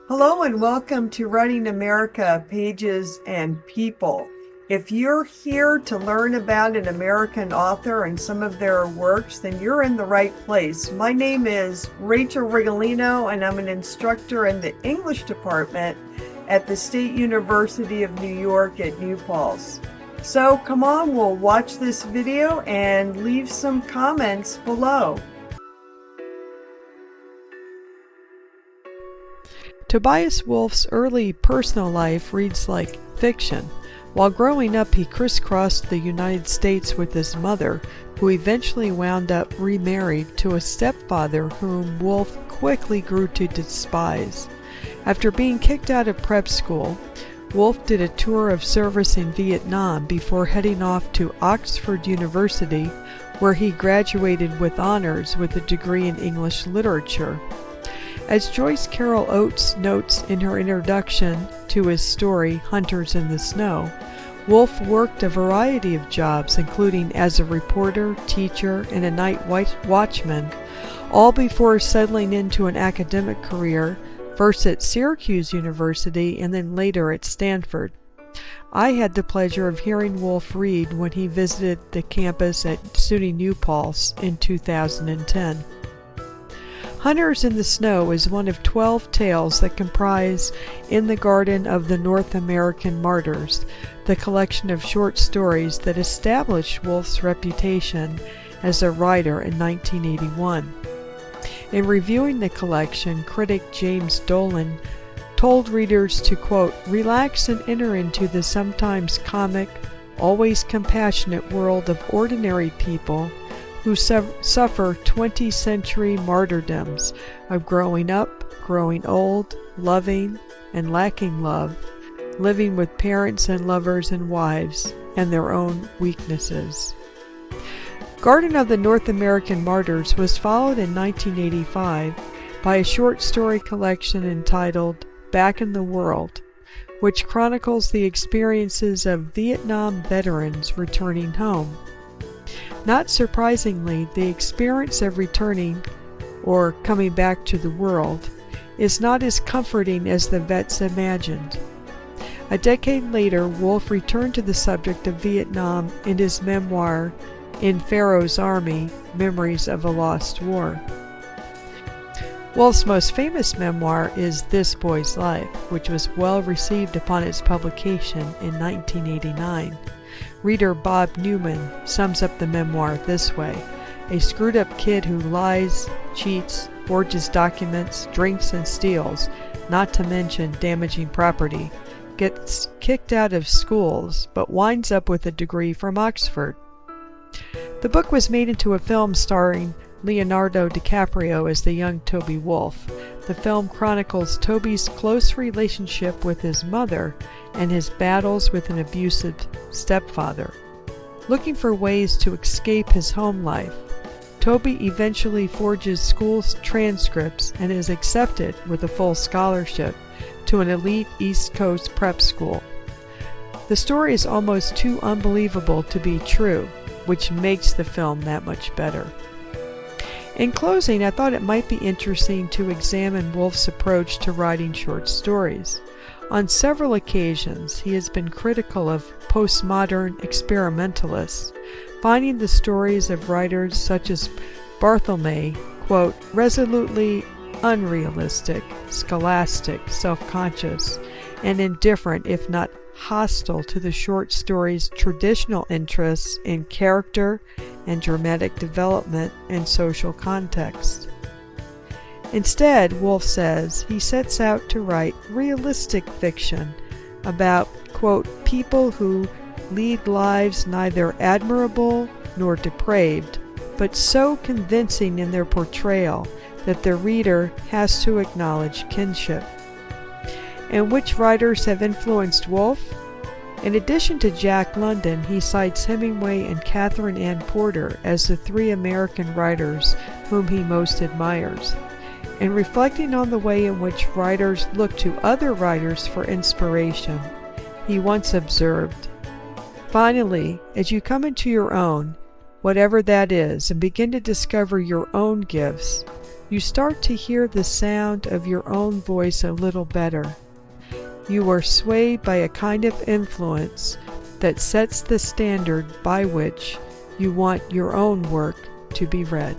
Hello and welcome to Writing America, Pages and People. If you're here to learn about an American author and some of their works, then you're in the right place. My name is Rachel Rigolino and I'm an instructor in the English department at the State University of New York at New Paltz. So come on, we'll watch this video and leave some comments below. Tobias Wolff's early personal life reads like fiction. While growing up, he crisscrossed the United States with his mother, who eventually wound up remarried to a stepfather whom Wolff quickly grew to despise. After being kicked out of prep school, Wolff did a tour of service in Vietnam before heading off to Oxford University, where he graduated with honors with a degree in English literature. As Joyce Carol Oates notes in her introduction to his story, Hunters in the Snow, Wolff worked a variety of jobs, including as a reporter, teacher, and a night watchman, all before settling into an academic career, first at Syracuse University and then later at Stanford. I had the pleasure of hearing Wolff read when he visited the campus at SUNY New Paltz in 2010. Hunters in the Snow is one of 12 tales that comprise In the Garden of the North American Martyrs, the collection of short stories that established Wolff's reputation as a writer in 1981. In reviewing the collection, critic James Dolan told readers to, quote, relax and enter into the sometimes comic, always compassionate world of ordinary people who suffer 20th-century martyrdoms of growing up, growing old, loving and lacking love, living with parents and lovers and wives, and their own weaknesses. Garden of the North American Martyrs was followed in 1985 by a short story collection entitled Back in the World, which chronicles the experiences of Vietnam veterans returning home. Not surprisingly, the experience of returning, or coming back to the world, is not as comforting as the vets imagined. A decade later, Wolff returned to the subject of Vietnam in his memoir, In Pharaoh's Army, Memoirs of a Lost War. Wolff's most famous memoir is This Boy's Life, which was well received upon its publication in 1989. Reader Bob Newman sums up the memoir this way: a screwed-up kid who lies, cheats, forges documents, drinks and steals, not to mention damaging property, gets kicked out of schools, but winds up with a degree from Oxford. The book was made into a film starring Leonardo DiCaprio as the young Toby Wolff. The film chronicles Toby's close relationship with his mother and his battles with an abusive stepfather. Looking for ways to escape his home life, Toby eventually forges school transcripts and is accepted with a full scholarship to an elite East Coast prep school. The story is almost too unbelievable to be true, which makes the film that much better. In closing, I thought it might be interesting to examine Wolff's approach to writing short stories. On several occasions, he has been critical of postmodern experimentalists, finding the stories of writers such as Barthelme, quote, resolutely unrealistic, scholastic, self-conscious, and indifferent, if not hostile to the short story's traditional interests in character and dramatic development and social context. Instead, Wolff says, he sets out to write realistic fiction about, quote, people who lead lives neither admirable nor depraved, but so convincing in their portrayal that the reader has to acknowledge kinship. And which writers have influenced Wolff? In addition to Jack London, he cites Hemingway and Catherine Ann Porter as the three American writers whom he most admires. In reflecting on the way in which writers look to other writers for inspiration, he once observed, finally, as you come into your own, whatever that is, and begin to discover your own gifts, You start to hear the sound of your own voice a little better. You are swayed by a kind of influence that sets the standard by which you want your own work to be read.